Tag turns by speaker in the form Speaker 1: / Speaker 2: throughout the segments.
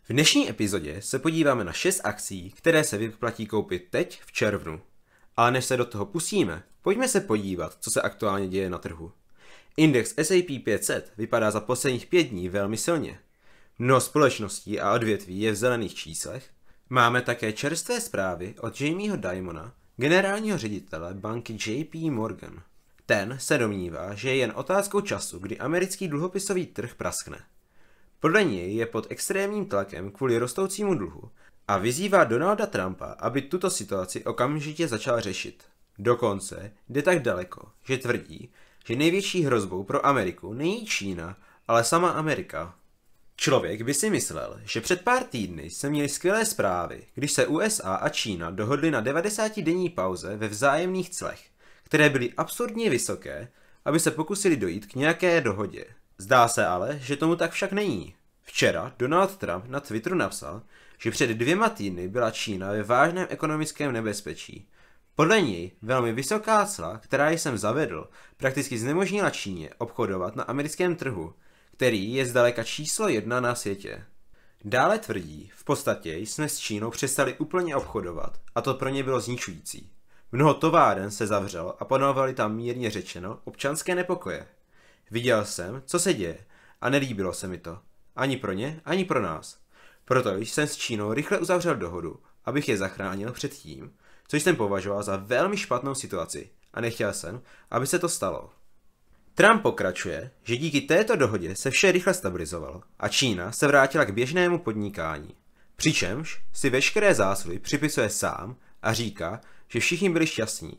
Speaker 1: V dnešní epizodě se podíváme na 6 akcí, které se vyplatí koupit teď v červnu. Ale než se do toho pustíme, pojďme se podívat, co se aktuálně děje na trhu. Index S&P 500 vypadá za posledních 5 dní velmi silně. Mnoho společností a odvětví je v zelených číslech. Máme také čerstvé zprávy od Jamieho Dimona, generálního ředitele banky JP Morgan. Ten se domnívá, že je jen otázkou času, kdy americký dluhopisový trh praskne. Podle něj je pod extrémním tlakem kvůli rostoucímu dluhu a vyzývá Donalda Trumpa, aby tuto situaci okamžitě začal řešit. Dokonce jde tak daleko, že tvrdí, že největší hrozbou pro Ameriku není Čína, ale sama Amerika. Člověk by si myslel, že před pár týdny jsme měli skvělé zprávy, když se USA a Čína dohodly na 90-denní pauze ve vzájemných clech, které byly absurdně vysoké, aby se pokusili dojít k nějaké dohodě. Zdá se ale, že tomu tak však není. Včera Donald Trump na Twitteru napsal, že před 2 týdny byla Čína ve vážném ekonomickém nebezpečí. Podle něj velmi vysoká cla, která jsem zavedl, prakticky znemožnila Číně obchodovat na americkém trhu, který je zdaleka číslo 1 na světě. Dále tvrdí, v podstatě jsme s Čínou přestali úplně obchodovat a to pro ně bylo zničující. Mnoho továren se zavřelo a panovaly tam mírně řečeno občanské nepokoje. Viděl jsem, co se děje a nelíbilo se mi to. Ani pro ně, ani pro nás. Proto jsem s Čínou rychle uzavřel dohodu, abych je zachránil před tím, což jsem považoval za velmi špatnou situaci a nechtěl jsem, aby se to stalo. Trump pokračuje, že díky této dohodě se vše rychle stabilizovalo a Čína se vrátila k běžnému podnikání. Přičemž si veškeré zásluhy připisuje sám a říká, že všichni byli šťastní.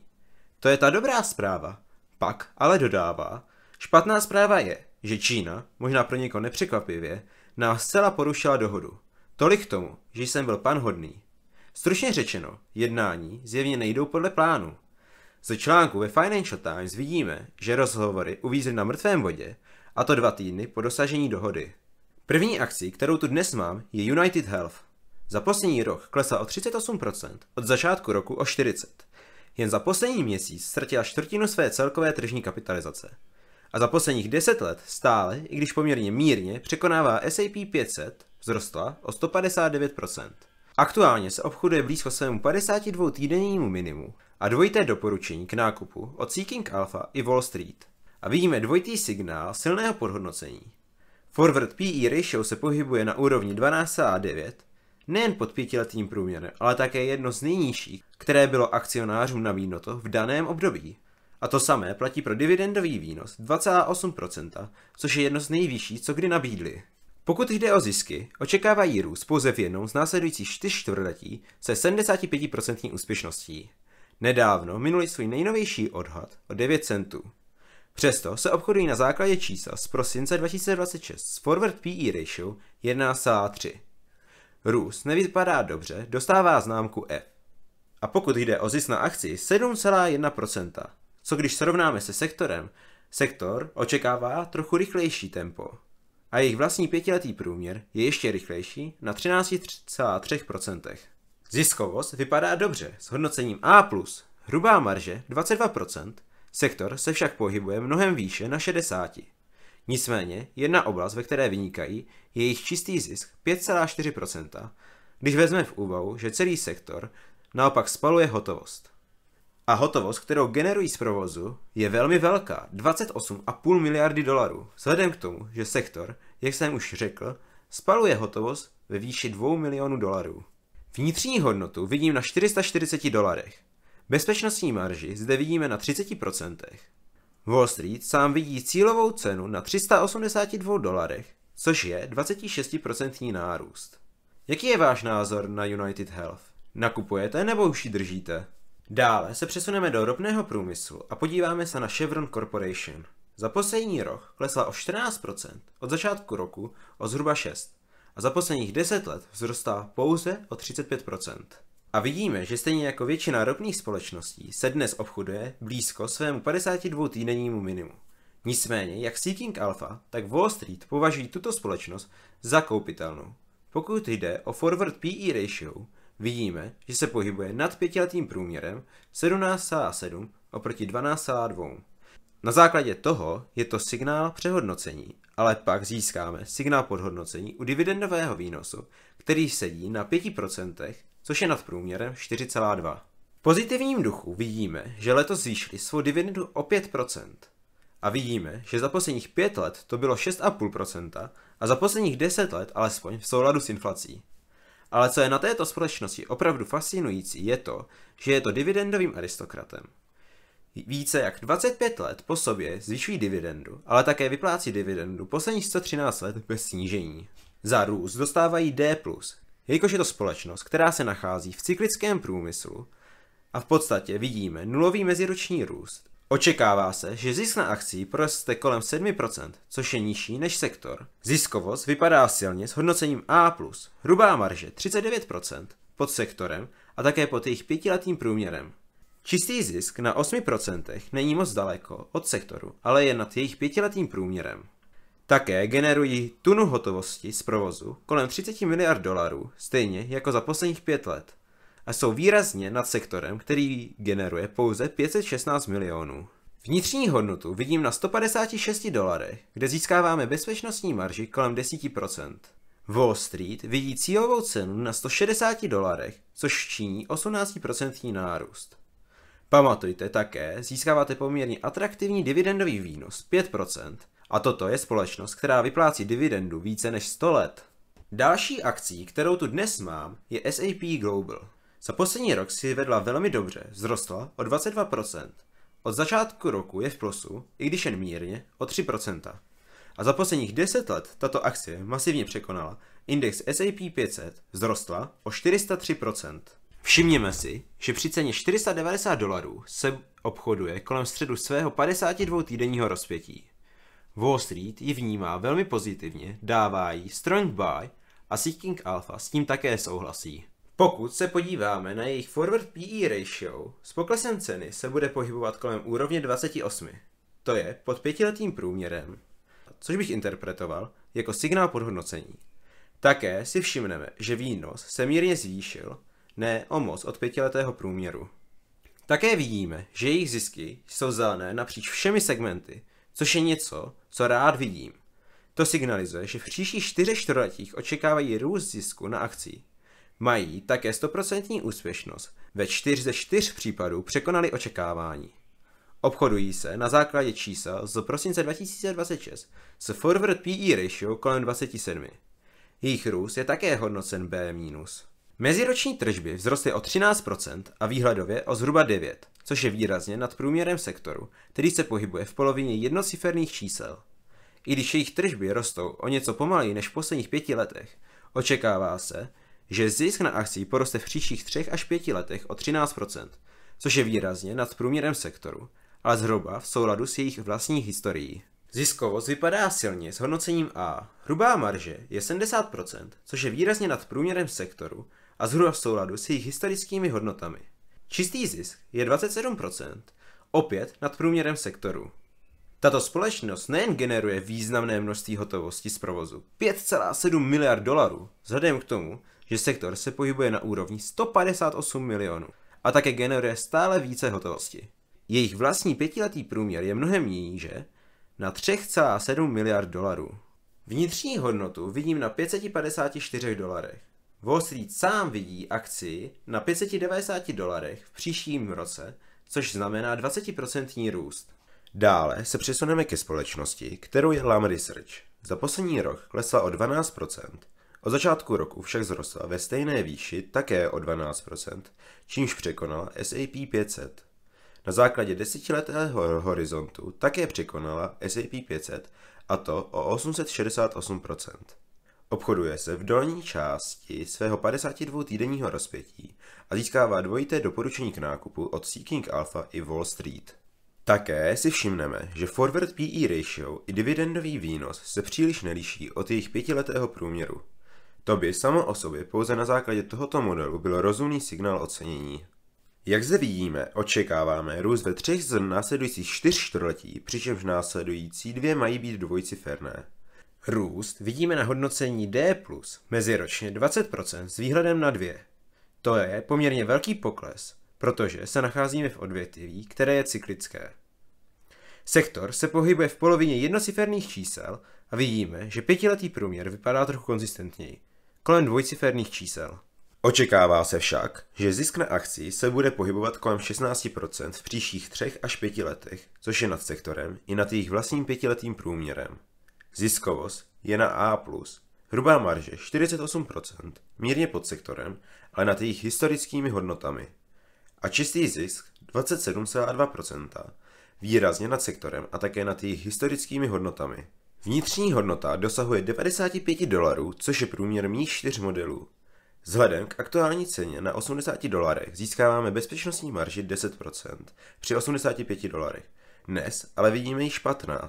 Speaker 1: To je ta dobrá zpráva. Pak ale dodává, špatná zpráva je, že Čína, možná pro někoho nepřekvapivě, nás zcela porušila dohodu. Tolik k tomu, že jsem byl pan hodný. Stručně řečeno, jednání zjevně nejdou podle plánu. Ze článku ve Financial Times vidíme, že rozhovory uvízly na mrtvém bodě, a to 2 týdny po dosažení dohody. První akcí, kterou tu dnes mám, je United Health. Za poslední rok klesla o 38%, od začátku roku o 40%. Jen za poslední měsíc ztratila čtvrtinu své celkové tržní kapitalizace. A za posledních 10 let stále, i když poměrně mírně, překonává S&P 500, vzrostla o 159%. Aktuálně se obchoduje blízko svému 52 týdennímu minimu a dvojité doporučení k nákupu od Seeking Alpha i Wall Street. A vidíme dvojitý signál silného podhodnocení. Forward PE ratio se pohybuje na úrovni 12,9, nejen pod 5letým průměrem, ale také jedno z nejnižších, které bylo akcionářům nabídnuto v daném období. A to samé platí pro dividendový výnos 2,8%, což je jedno z nejvyšších, co kdy nabídli. Pokud jde o zisky, očekávají růst pouze v jednom z následujících 4 čtvrtletí se 75% úspěšností. Nedávno minuli svůj nejnovější odhad o 9 centů. Přesto se obchodují na základě čísel z prosince 2026 s forward PE ratio 1,3. Růst nevypadá dobře, dostává známku F. A pokud jde o zisk na akci 7,1%, co když srovnáme se sektorem, sektor očekává trochu rychlejší tempo. A jejich vlastní 5letý průměr je ještě rychlejší na 13,3%. Ziskovost vypadá dobře s hodnocením A+, hrubá marže 22%, sektor se však pohybuje mnohem výše na 60%. Nicméně jedna oblast, ve které vynikají, je jejich čistý zisk 5,4%, když vezmeme v úvahu, že celý sektor naopak spaluje hotovost. A hotovost, kterou generují z provozu, je velmi velká, 28,5 miliardy dolarů, vzhledem k tomu, že sektor, jak jsem už řekl, spaluje hotovost ve výši 2 milionů dolarů. Vnitřní hodnotu vidím na 440 dolarech. Bezpečnostní marži zde vidíme na 30%. Wall Street sám vidí cílovou cenu na 382 dolarech, což je 26% nárůst. Jaký je váš názor na United Health? Nakupujete nebo už ji držíte? Dále se přesuneme do ropného průmyslu a podíváme se na Chevron Corporation. Za poslední rok klesla o 14%, od začátku roku o zhruba 6% a za posledních 10 let vzrostla pouze o 35%. A vidíme, že stejně jako většina ropných společností se dnes obchoduje blízko svému 52 týdennímu minimu. Nicméně, jak Seeking Alpha, tak Wall Street považují tuto společnost za koupitelnou. Pokud jde o forward PE ratio, vidíme, že se pohybuje nad 5letým průměrem 17,7 oproti 12,2. Na základě toho je to signál přehodnocení ale pak získáme signál podhodnocení u dividendového výnosu, který sedí na 5%, což je nad průměrem 4,2. V pozitivním duchu vidíme, že letos zvýšili svou dividendu o 5%. A vidíme, že za posledních 5 let to bylo 6,5% a za posledních 10 let alespoň v souladu s inflací. Ale co je na této společnosti opravdu fascinující, je to, že je to dividendovým aristokratem. Více jak 25 let po sobě zvyšují dividendu, ale také vyplácí dividendu posledních 113 let bez snížení. Za růst dostávají D+, jelikož je to společnost, která se nachází v cyklickém průmyslu a v podstatě vidíme nulový meziroční růst. Očekává se, že zisk na akcii poroste kolem 7%, což je nižší než sektor. Ziskovost vypadá silně s hodnocením A+, hrubá marže 39% pod sektorem a také pod jejich 5letým průměrem. Čistý zisk na 8% není moc daleko od sektoru, ale je nad jejich 5letým průměrem. Také generují tunu hotovosti z provozu kolem 30 miliard dolarů, stejně jako za posledních 5 let. A jsou výrazně nad sektorem, který generuje pouze 516 milionů. Vnitřní hodnotu vidím na $156, kde získáváme bezpečnostní marži kolem 10%. Wall Street vidí cílovou cenu na $160, což činí 18% nárůst. Pamatujte také, získáváte poměrně atraktivní dividendový výnos 5%, a toto je společnost, která vyplácí dividendu více než 100 let. Další akcí, kterou tu dnes mám, je S&P Global. Za poslední rok si vedla velmi dobře, vzrostla o 22%. Od začátku roku je v plusu, i když jen mírně, o 3%. A za posledních 10 let tato akcie masivně překonala index S&P 500, vzrostla o 403%. Všimněme si, že při ceně $490 se obchoduje kolem středu svého 52 týdenního rozpětí. Wall Street ji vnímá velmi pozitivně, dává jí strong buy a Seeking Alpha s tím také souhlasí. Pokud se podíváme na jejich forward PE ratio, s poklesem ceny se bude pohybovat kolem úrovně 28. To je pod 5letým průměrem, což bych interpretoval jako signál podhodnocení. Také si všimneme, že výnos se mírně zvýšil, ne o moc od 5letého průměru. Také vidíme, že jejich zisky jsou zelené napříč všemi segmenty, což je něco, co rád vidím. To signalizuje, že v příštích 4 čtvrtletích očekávají růst zisku na akcii. Mají také 100% úspěšnost, ve 4 ze 4 případů překonali očekávání. Obchodují se na základě čísel z prosince 2026 s forward PE ratio kolem 27. Jejich růst je také hodnocen B-. Meziroční tržby vzrostly o 13% a výhledově o zhruba 9%, což je výrazně nad průměrem sektoru, který se pohybuje v polovině jednociferných čísel. I když jejich tržby rostou o něco pomaleji než v posledních 5 letech, očekává se, že zisk na akcii poroste v příštích 3 až 5 letech o 13%, což je výrazně nad průměrem sektoru, ale zhruba v souladu s jejich vlastní historií. Ziskovost vypadá silně s hodnocením A. Hrubá marže je 70%, což je výrazně nad průměrem sektoru a zhruba v souladu s jejich historickými hodnotami. Čistý zisk je 27%, opět nad průměrem sektoru. Tato společnost nejen generuje významné množství hotovosti z provozu 5,7 miliard dolarů, vzhledem k tomu, že sektor se pohybuje na úrovni 158 milionů a také generuje stále více hotovosti. Jejich vlastní 5letý průměr je mnohem níže, na 3,7 miliard dolarů. Vnitřní hodnotu vidím na $554. Wall Street sám vidí akcii na $590 v příštím roce, což znamená 20% růst. Dále se přesuneme ke společnosti, kterou je Lam Research. Za poslední rok klesla o 12%, od začátku roku však vzrostla ve stejné výši také o 12%, čímž překonala S&P 500. Na základě 10letého horizontu také překonala S&P 500, a to o 868%. Obchoduje se v dolní části svého 52 týdenního rozpětí a získává dvojité doporučení k nákupu od Seeking Alpha i Wall Street. Také si všimneme, že forward PE ratio i dividendový výnos se příliš neliší od jejich 5letého průměru. To by samo o sobě pouze na základě tohoto modelu byl rozumný signál ocenění. Jak zde vidíme, očekáváme růst ve 3 z následujících 4 čtvrtletí, přičemž následující 2 mají být dvojciferné. Růst vidíme na hodnocení D+, meziročně 20% s výhledem na 2. To je poměrně velký pokles, protože se nacházíme v odvětví, které je cyklické. Sektor se pohybuje v polovině jednociferných čísel A vidíme, že pětiletý průměr vypadá trochu konzistentněji, kolem dvojciferných čísel. Očekává se však, že zisk na akci se bude pohybovat kolem 16% v příštích 3 až 5 letech, což je nad sektorem i nad jejich vlastním pětiletým průměrem. Ziskovost je na A+, hrubá marže 48%, mírně pod sektorem, ale nad jejich historickými hodnotami. A čistý zisk 27,2%, výrazně nad sektorem a také nad jejich historickými hodnotami. Vnitřní hodnota dosahuje $95, což je průměr mých 4 modelů. Vzhledem k aktuální ceně na $80 získáváme bezpečnostní marži 10% při $85. Dnes ale vidíme již 15%.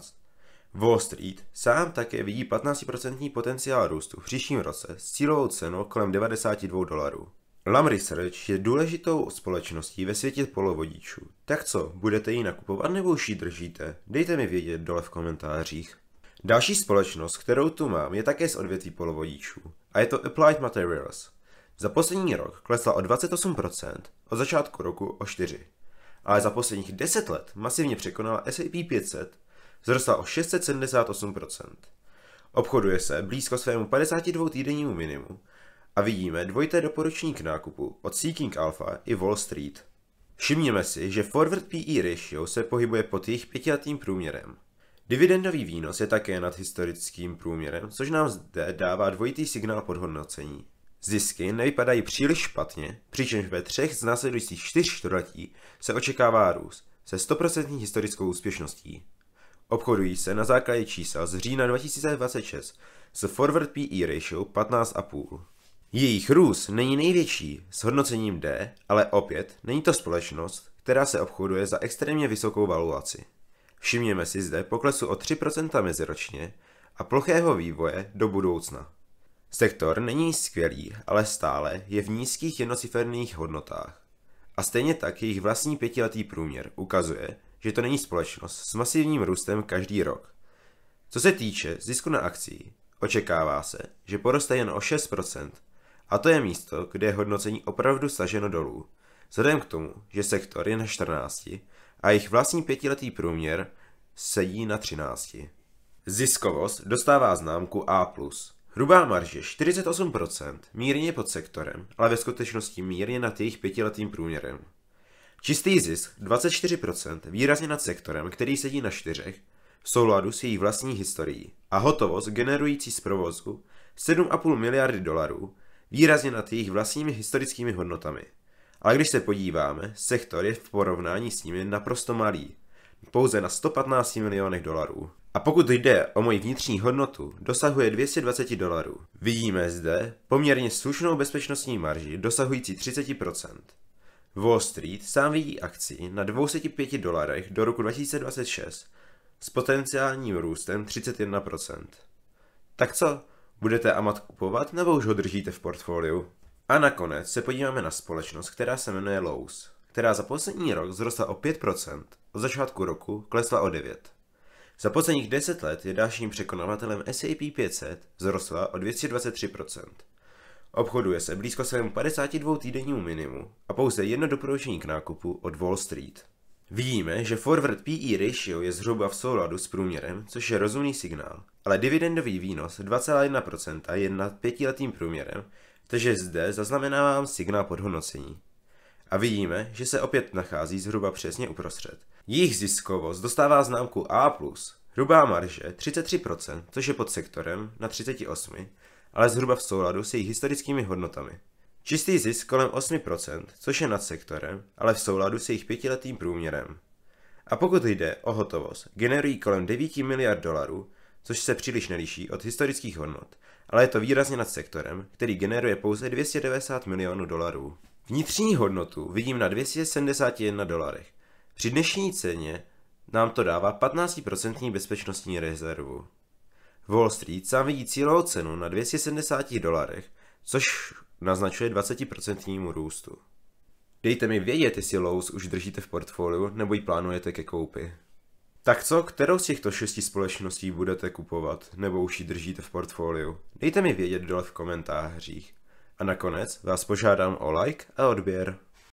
Speaker 1: Wall Street sám také vidí 15% potenciál růstu v příštím roce s cílovou cenou kolem $92. Lam Research je důležitou společností ve světě polovodičů. Tak co, budete ji nakupovat nebo už ji držíte? Dejte mi vědět dole v komentářích. Další společnost, kterou tu mám, je také z odvětví polovodičů. A je to Applied Materials. Za poslední rok klesla o 28%, od začátku roku o 4%. Ale za posledních 10 let masivně překonala S&P 500, vzrostla o 678%. Obchoduje se blízko svému 52 týdennímu minimu a vidíme dvojité doporučení k nákupu od Seeking Alpha i Wall Street. Všimněme si, že Forward PE ratio se pohybuje pod jejich 5letým průměrem. Dividendový výnos je také nad historickým průměrem, což nám zde dává dvojitý signál podhodnocení. Zisky nevypadají příliš špatně, přičemž ve 3 z následujících 4 čtvrtletí se očekává růst se 100% historickou úspěšností. Obchodují se na základě čísel z října 2026 s Forward PE ratio 15,5. Jejich růst není největší s hodnocením D, ale opět není to společnost, která se obchoduje za extrémně vysokou valuaci. Všimněme si zde poklesu o 3% meziročně a plochého vývoje do budoucna. Sektor není skvělý, ale stále je v nízkých jednociferných hodnotách. A stejně tak jejich vlastní 5letý průměr ukazuje, že to není společnost s masivním růstem každý rok. Co se týče zisku na akcii, očekává se, že poroste jen o 6%, a to je místo, kde je hodnocení opravdu staženo dolů, vzhledem k tomu, že sektor je na 14 a jejich vlastní 5letý průměr sedí na 13. Ziskovost dostává známku A+. Hrubá marže 48%, mírně pod sektorem, ale ve skutečnosti mírně nad jejich 5letým průměrem. Čistý zisk 24%, výrazně nad sektorem, který sedí na 4, v souladu s jejich vlastní historií. A hotovost generující z provozu $7,5 miliardy, výrazně nad jejich vlastními historickými hodnotami. Ale když se podíváme, sektor je v porovnání s nimi naprosto malý, pouze na $115 milionech. A pokud jde o moji vnitřní hodnotu, dosahuje $220. Vidíme zde poměrně slušnou bezpečnostní marži dosahující 30%. Wall Street sám vidí akci na $205 do roku 2026 s potenciálním růstem 31%. Tak co, budete Amat kupovat nebo už ho držíte v portfoliu? A nakonec se podíváme na společnost, která se jmenuje Lowe's, která za poslední rok vzrostla o 5%, od začátku roku klesla o 9%. Za posledních 10 let je dalším překonavatelem S&P 500, vzrostla o 223%. Obchoduje se blízko svému 52 týdennímu minimu a pouze jedno doporučení k nákupu od Wall Street. Vidíme, že Forward PE ratio je zhruba v souladu s průměrem, což je rozumný signál, ale dividendový výnos 2,1% je nad 5letým průměrem, takže zde zaznamenávám signál podhodnocení. A vidíme, že se opět nachází zhruba přesně uprostřed. Jejich ziskovost dostává známku A+, hrubá marže 33%, což je pod sektorem na 38%, ale zhruba v souladu s jejich historickými hodnotami. Čistý zisk kolem 8%, což je nad sektorem, ale v souladu s jejich 5letým průměrem. A pokud jde o hotovost, generují kolem $9 miliard, což se příliš neliší od historických hodnot, ale je to výrazně nad sektorem, který generuje pouze $290 milionů. Vnitřní hodnotu vidím na $271. Při dnešní ceně nám to dává 15% bezpečnostní rezervu. Wall Street sám vidí cílovou cenu na $270, což naznačuje 20% růstu. Dejte mi vědět, jestli Lowe's už držíte v portfoliu nebo ji plánujete ke koupi. Tak co, kterou z těchto 6 společností budete kupovat nebo už ji držíte v portfoliu? Dejte mi vědět dole v komentářích. A nakonec vás požádám o like a odběr.